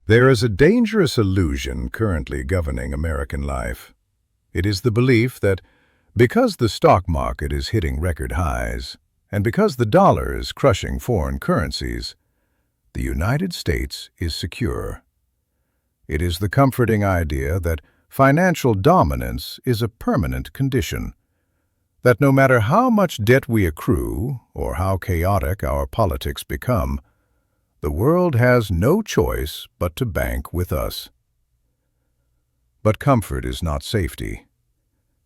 There is a dangerous illusion currently governing American life. It is the belief that because the stock market is hitting record highs, and because the dollar is crushing foreign currencies, the United States is secure. It is the comforting idea that financial dominance is a permanent condition, that no matter how much debt we accrue or how chaotic our politics become, the world has no choice but to bank with us. But comfort is not safety.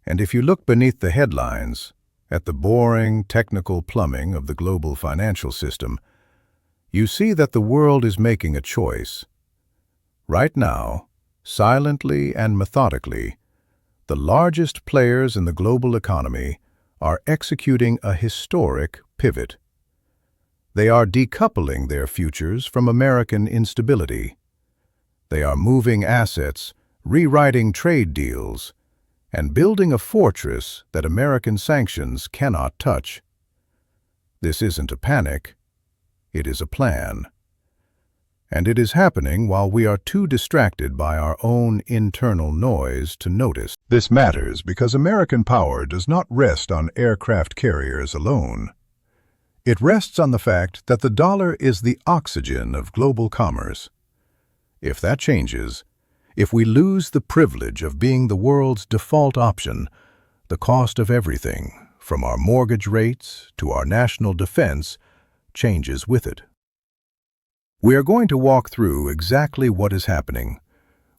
And if you look beneath the headlines, at the boring, technical plumbing of the global financial system, you see that the world is making a choice. Right now, silently and methodically, the largest players in the global economy are executing a historic pivot. They are decoupling their futures from American instability. They are moving assets, rewriting trade deals, and building a fortress that American sanctions cannot touch. This isn't a panic, it is a plan. And it is happening while we are too distracted by our own internal noise to notice. This matters because American power does not rest on aircraft carriers alone. It rests on the fact that the dollar is the oxygen of global commerce. If that changes, if we lose the privilege of being the world's default option, the cost of everything, from our mortgage rates to our national defense, changes with it. We are going to walk through exactly what is happening.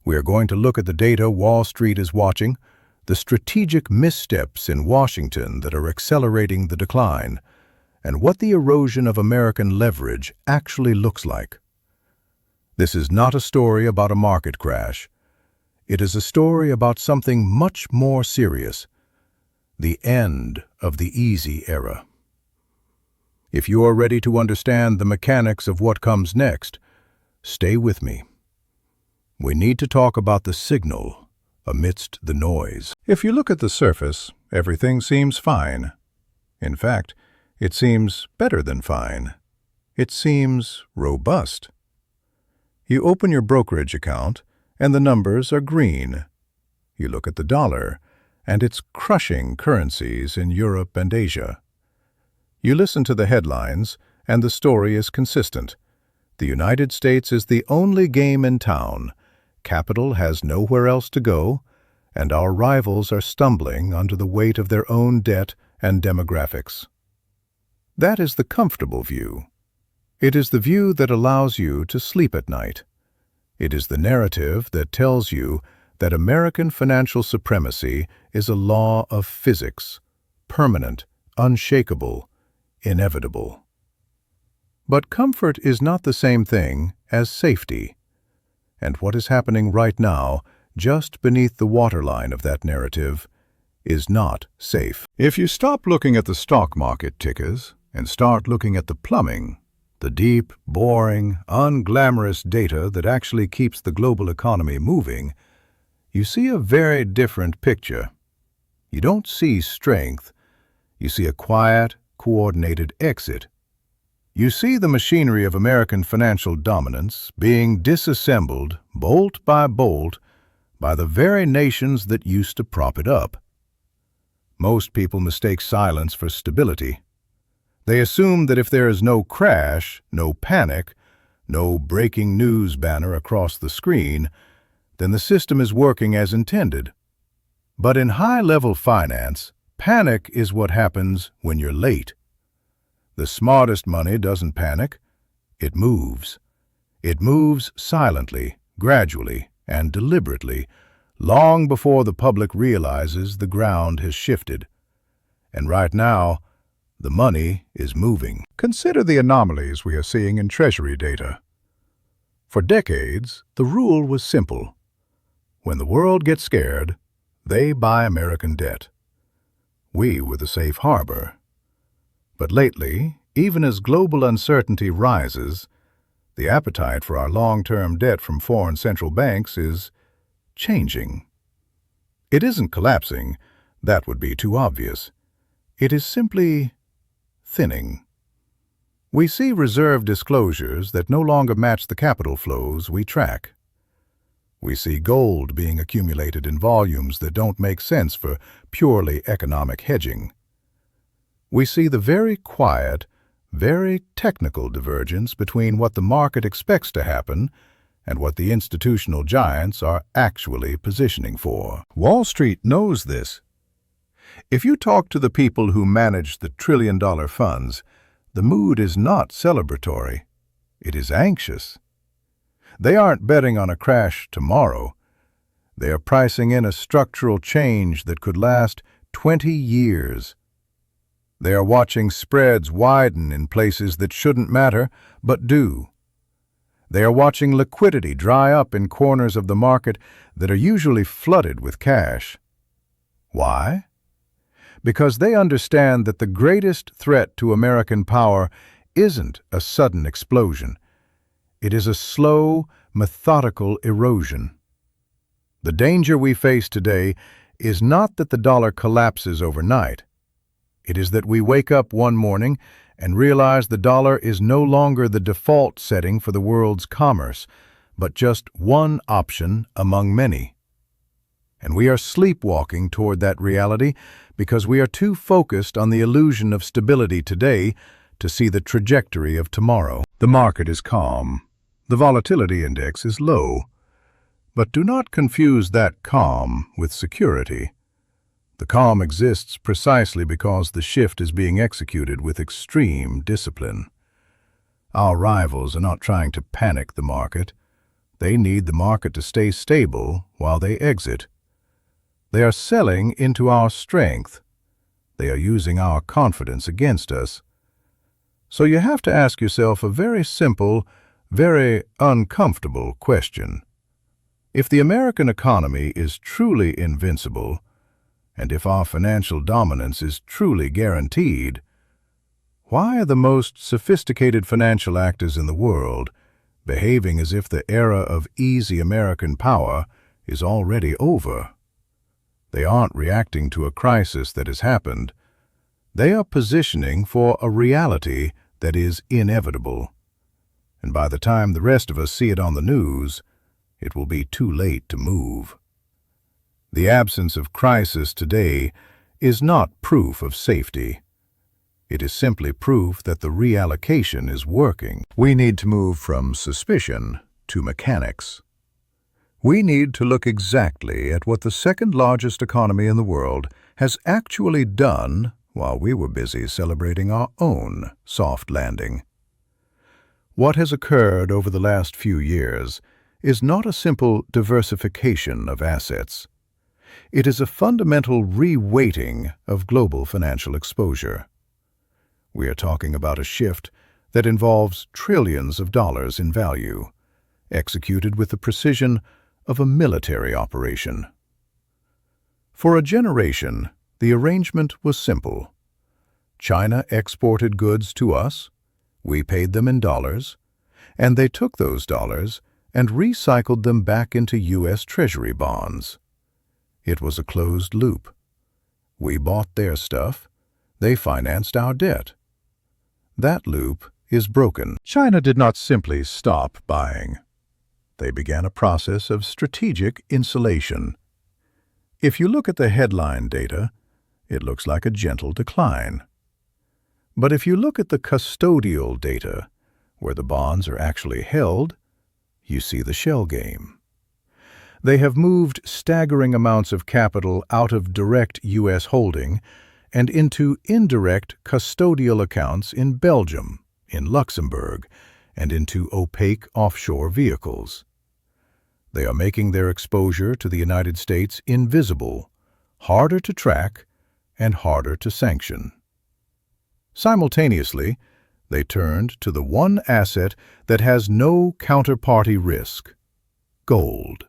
We are going to look at the data Wall Street is watching, the strategic missteps in Washington that are accelerating the decline, and what the erosion of American leverage actually looks like. This is not a story about a market crash. It is a story about something much more serious, the end of the easy era. If you are ready to understand the mechanics of what comes next, stay with me. We need to talk about the signal amidst the noise. If you look at the surface, everything seems fine. In fact, it seems better than fine. It seems robust. You open your brokerage account, and the numbers are green. You look at the dollar, and it's crushing currencies in Europe and Asia. You listen to the headlines, and the story is consistent. The United States is the only game in town. Capital has nowhere else to go, and our rivals are stumbling under the weight of their own debt and demographics. That is the comfortable view. It is the view that allows you to sleep at night. It is the narrative that tells you that American financial supremacy is a law of physics, permanent, unshakable, inevitable. But comfort is not the same thing as safety. And what is happening right now, just beneath the waterline of that narrative, is not safe. If you stop looking at the stock market tickers and start looking at the plumbing, the deep, boring, unglamorous data that actually keeps the global economy moving, you see a very different picture. You don't see strength. You see a quiet, coordinated exit. You see the machinery of American financial dominance being disassembled, bolt by bolt, by the very nations that used to prop it up. Most people mistake silence for stability. They assume that if there is no crash, no panic, no breaking news banner across the screen, then the system is working as intended. But in high-level finance, panic is what happens when you're late. The smartest money doesn't panic. It moves. It moves silently, gradually, and deliberately, long before the public realizes the ground has shifted. And right now, the money is moving. Consider the anomalies we are seeing in Treasury data. For decades, the rule was simple. When the world gets scared, they buy American debt. We were the safe harbor. But lately, even as global uncertainty rises, the appetite for our long-term debt from foreign central banks is changing. It isn't collapsing. That would be too obvious. It is simply thinning. We see reserve disclosures that no longer match the capital flows we track. We see gold being accumulated in volumes that don't make sense for purely economic hedging. We see the very quiet, very technical divergence between what the market expects to happen and what the institutional giants are actually positioning for. Wall Street knows this. If you talk to the people who manage the trillion-dollar funds, the mood is not celebratory. It is anxious. They aren't betting on a crash tomorrow. They are pricing in a structural change that could last 20 years. They are watching spreads widen in places that shouldn't matter, but do. They are watching liquidity dry up in corners of the market that are usually flooded with cash. Why? Because they understand that the greatest threat to American power isn't a sudden explosion. It is a slow, methodical erosion. The danger we face today is not that the dollar collapses overnight. It is that we wake up one morning and realize the dollar is no longer the default setting for the world's commerce, but just one option among many. And we are sleepwalking toward that reality because we are too focused on the illusion of stability today to see the trajectory of tomorrow. The market is calm. The volatility index is low. But do not confuse that calm with security. The calm exists precisely because the shift is being executed with extreme discipline. Our rivals are not trying to panic the market. They need the market to stay stable while they exit. They are selling into our strength. They are using our confidence against us. So you have to ask yourself a very simple, very uncomfortable question. If the American economy is truly invincible, and if our financial dominance is truly guaranteed, why are the most sophisticated financial actors in the world behaving as if the era of easy American power is already over? They aren't reacting to a crisis that has happened. They are positioning for a reality that is inevitable. And by the time the rest of us see it on the news, it will be too late to move. The absence of crisis today is not proof of safety. It is simply proof that the reallocation is working. We need to move from suspicion to mechanics. We need to look exactly at what the second largest economy in the world has actually done while we were busy celebrating our own soft landing. What has occurred over the last few years is not a simple diversification of assets. It is a fundamental reweighting of global financial exposure. We are talking about a shift that involves trillions of dollars in value, executed with the precision of a military operation. For a generation, the arrangement was simple. China exported goods to us, we paid them in dollars, and they took those dollars and recycled them back into U.S. Treasury bonds. It was a closed loop. We bought their stuff, they financed our debt. That loop is broken. China did not simply stop buying. They began a process of strategic insulation. If you look at the headline data, it looks like a gentle decline. But if you look at the custodial data, where the bonds are actually held, you see the shell game. They have moved staggering amounts of capital out of direct U.S. holding and into indirect custodial accounts in Belgium, in Luxembourg, and into opaque offshore vehicles. They are making their exposure to the United States invisible, harder to track, and harder to sanction. Simultaneously, they turned to the one asset that has no counterparty risk: gold.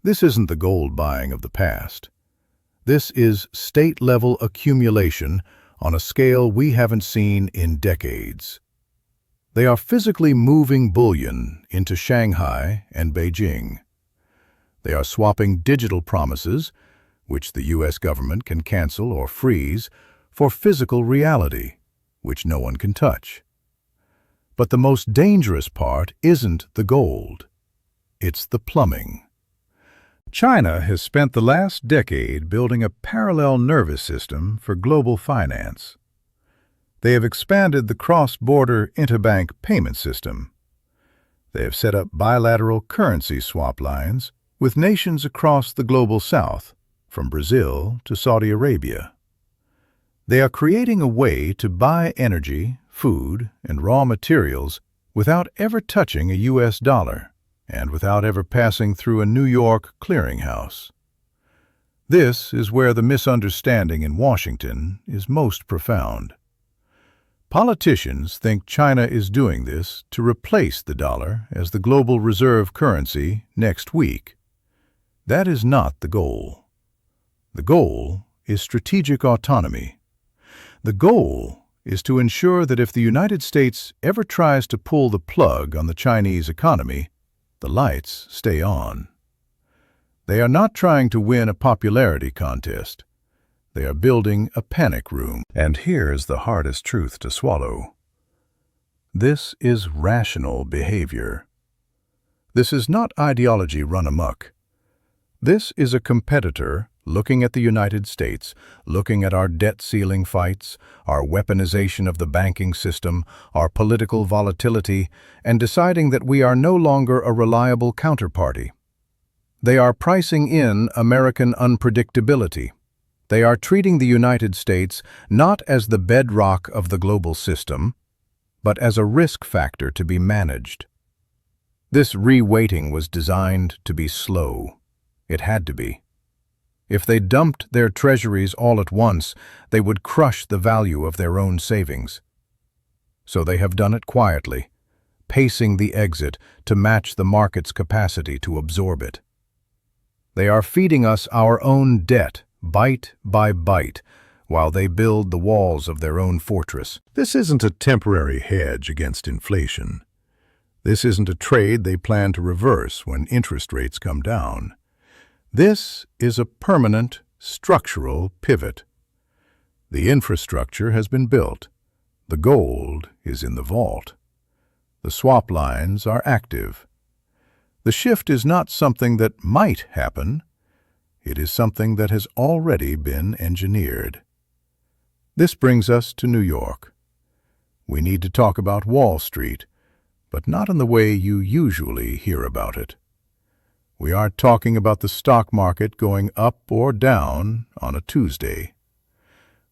This isn't the gold buying of the past. This is state-level accumulation on a scale we haven't seen in decades. They are physically moving bullion into Shanghai and Beijing. They are swapping digital promises, which the U.S. government can cancel or freeze, for physical reality, which no one can touch. But the most dangerous part isn't the gold. It's the plumbing. China has spent the last decade building a parallel nervous system for global finance. They have expanded the cross-border interbank payment system. They have set up bilateral currency swap lines with nations across the global south, from Brazil to Saudi Arabia. They are creating a way to buy energy, food, and raw materials without ever touching a US dollar and without ever passing through a New York clearinghouse. This is where the misunderstanding in Washington is most profound. Politicians think China is doing this to replace the dollar as the global reserve currency next week. That is not the goal. The goal is strategic autonomy. The goal is to ensure that if the United States ever tries to pull the plug on the Chinese economy, the lights stay on. They are not trying to win a popularity contest. They are building a panic room. And here is the hardest truth to swallow. This is rational behavior. This is not ideology run amok. This is a competitor looking at the United States, looking at our debt ceiling fights, our weaponization of the banking system, our political volatility, and deciding that we are no longer a reliable counterparty. They are pricing in American unpredictability. They are treating the United States not as the bedrock of the global system, but as a risk factor to be managed. This re-weighting was designed to be slow. It had to be. If they dumped their treasuries all at once, they would crush the value of their own savings. So they have done it quietly, pacing the exit to match the market's capacity to absorb it. They are feeding us our own debt, bite by bite, while they build the walls of their own fortress. This isn't a temporary hedge against inflation. This isn't a trade they plan to reverse when interest rates come down. This is a permanent, structural pivot. The infrastructure has been built. The gold is in the vault. The swap lines are active. The shift is not something that might happen. It is something that has already been engineered. This brings us to New York. We need to talk about Wall Street, but not in the way you usually hear about it. We aren't talking about the stock market going up or down on a Tuesday.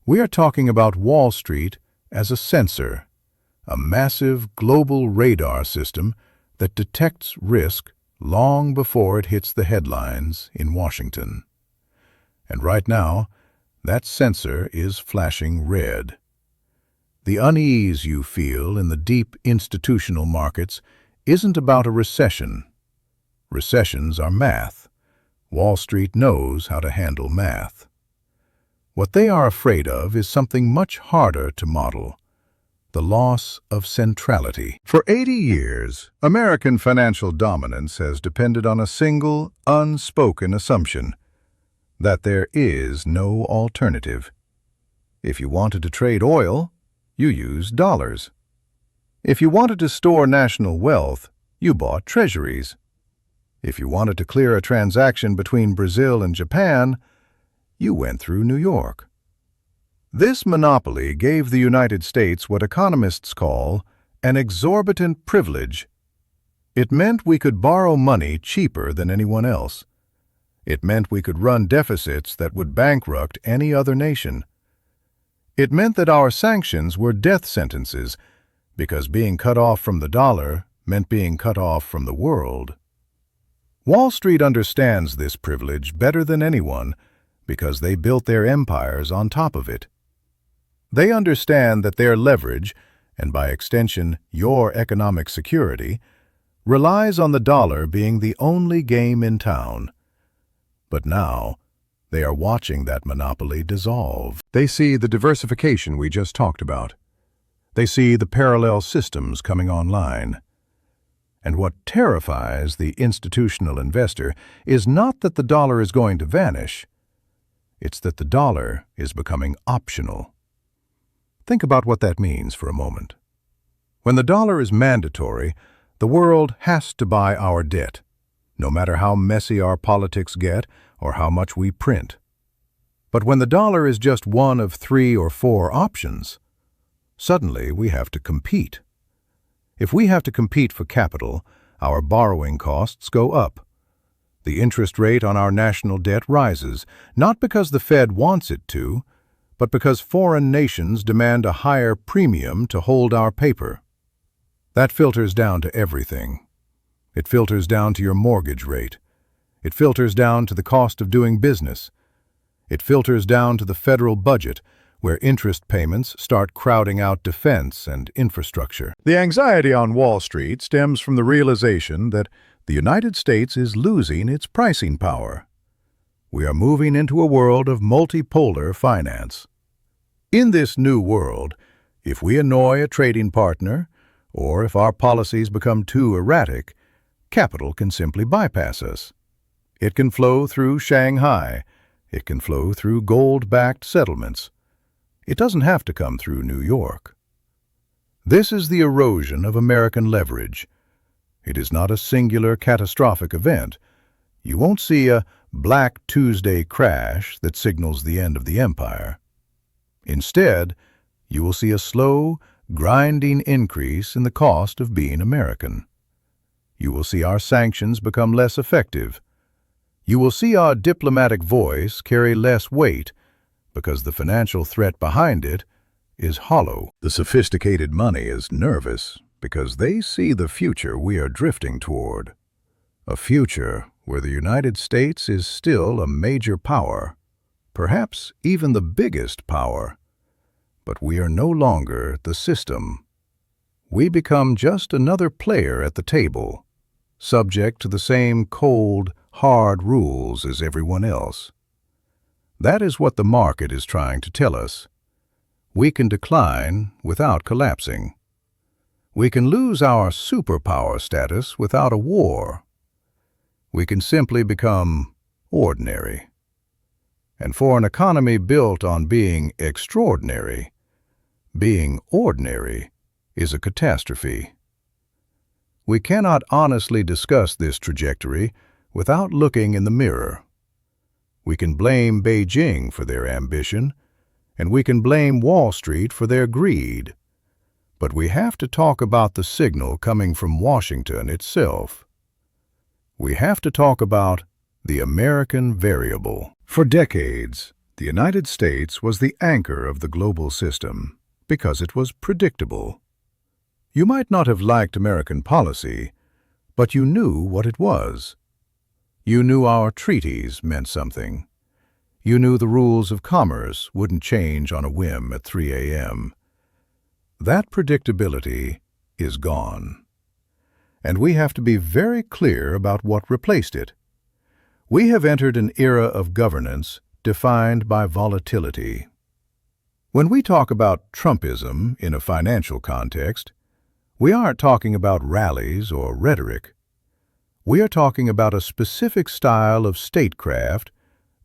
We are talking about Wall Street as a sensor, a massive global radar system that detects risk long before it hits the headlines in Washington. And right now, that sensor is flashing red. The unease you feel in the deep institutional markets isn't about a recession. Recessions are math. Wall Street knows how to handle math. What they are afraid of is something much harder to model: the loss of centrality. For 80 years, American financial dominance has depended on a single, unspoken assumption: that there is no alternative. If you wanted to trade oil, you used dollars. If you wanted to store national wealth, you bought treasuries. If you wanted to clear a transaction between Brazil and Japan, you went through New York. This monopoly gave the United States what economists call an exorbitant privilege. It meant we could borrow money cheaper than anyone else. It meant we could run deficits that would bankrupt any other nation. It meant that our sanctions were death sentences, because being cut off from the dollar meant being cut off from the world. Wall Street understands this privilege better than anyone because they built their empires on top of it. They understand that their leverage, and by extension your economic security, relies on the dollar being the only game in town. But now, they are watching that monopoly dissolve. They see the diversification we just talked about. They see the parallel systems coming online. And what terrifies the institutional investor is not that the dollar is going to vanish. It's that the dollar is becoming optional. Think about what that means for a moment. When the dollar is mandatory, the world has to buy our debt, no matter how messy our politics get or how much we print. But when the dollar is just one of 3 or 4 options, suddenly we have to compete. If we have to compete for capital, our borrowing costs go up. The interest rate on our national debt rises, not because the Fed wants it to, but because foreign nations demand a higher premium to hold our paper. That filters down to everything. It filters down to your mortgage rate. It filters down to the cost of doing business. It filters down to the federal budget, where interest payments start crowding out defense and infrastructure. The anxiety on Wall Street stems from the realization that the United States is losing its pricing power. We are moving into a world of multipolar finance. In this new world, if we annoy a trading partner, or if our policies become too erratic, capital can simply bypass us. It can flow through Shanghai. It can flow through gold-backed settlements. It doesn't have to come through New York. This is the erosion of American leverage. It is not a singular catastrophic event. You won't see a Black Tuesday crash that signals the end of the empire. Instead, you will see a slow, grinding increase in the cost of being American. You will see our sanctions become less effective. You will see our diplomatic voice carry less weight because the financial threat behind it is hollow. The sophisticated money is nervous because they see the future we are drifting toward. A future where the United States is still a major power, perhaps even the biggest power. But we are no longer the system. We become just another player at the table, subject to the same cold, hard rules as everyone else. That is what the market is trying to tell us. We can decline without collapsing. We can lose our superpower status without a war. We can simply become ordinary. And for an economy built on being extraordinary, being ordinary is a catastrophe. We cannot honestly discuss this trajectory without looking in the mirror. We can blame Beijing for their ambition, and we can blame Wall Street for their greed. But we have to talk about the signal coming from Washington itself. We have to talk about the American variable. For decades, the United States was the anchor of the global system because it was predictable. You might not have liked American policy, but you knew what it was. You knew our treaties meant something. You knew the rules of commerce wouldn't change on a whim at 3 a.m. That predictability is gone. And we have to be very clear about what replaced it. We have entered an era of governance defined by volatility. When we talk about Trumpism in a financial context, we aren't talking about rallies or rhetoric. We are talking about a specific style of statecraft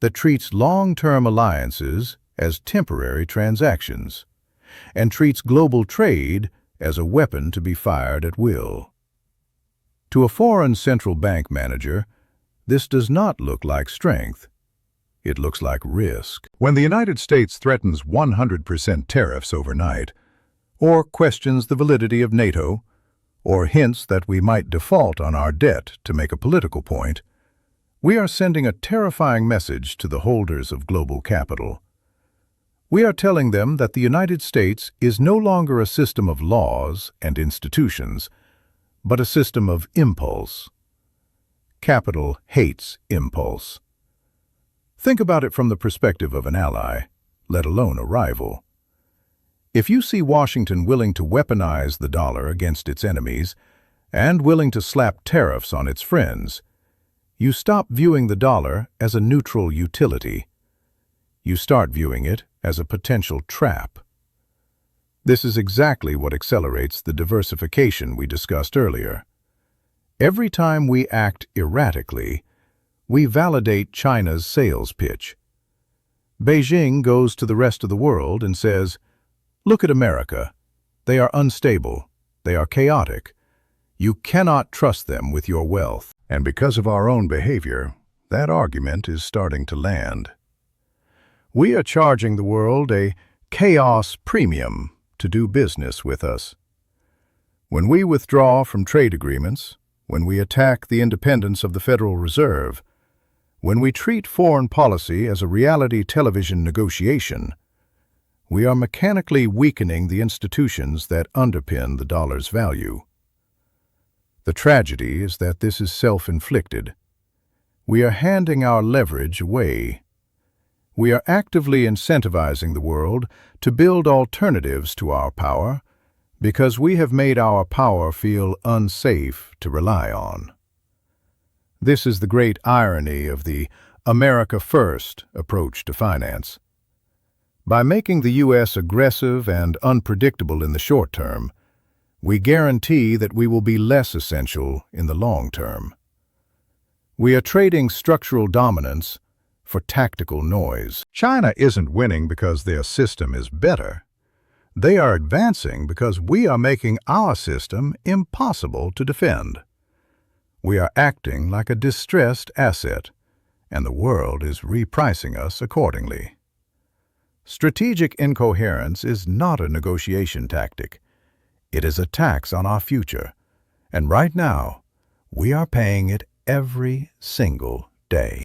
that treats long-term alliances as temporary transactions and treats global trade as a weapon to be fired at will. To a foreign central bank manager, this does not look like strength. It looks like risk. When the United States threatens 100% tariffs overnight, or questions the validity of NATO, or hints that we might default on our debt to make a political point, we are sending a terrifying message to the holders of global capital. We are telling them that the United States is no longer a system of laws and institutions, but a system of impulse. Capital hates impulse. Think about it from the perspective of an ally, let alone a rival. If you see Washington willing to weaponize the dollar against its enemies and willing to slap tariffs on its friends, you stop viewing the dollar as a neutral utility. You start viewing it as a potential trap. This is exactly what accelerates the diversification we discussed earlier. Every time we act erratically, we validate China's sales pitch. Beijing goes to the rest of the world and says, "Look at America. They are unstable. They are chaotic. You cannot trust them with your wealth. And because of our own behavior, that argument is starting to land. We are charging the world a chaos premium to do business with us. When we withdraw from trade agreements, when we attack the independence of the Federal Reserve, when we treat foreign policy as a reality television negotiation, we are mechanically weakening the institutions that underpin the dollar's value. The tragedy is that this is self-inflicted. We are handing our leverage away. We are actively incentivizing the world to build alternatives to our power because we have made our power feel unsafe to rely on. This is the great irony of the America First approach to finance. By making the U.S. aggressive and unpredictable in the short term, we guarantee that we will be less essential in the long term. We are trading structural dominance for tactical noise. China isn't winning because their system is better. They are advancing because we are making our system impossible to defend. We are acting like a distressed asset, and the world is repricing us accordingly. Strategic incoherence is not a negotiation tactic. It is a tax on our future, and right now, we are paying it every single day.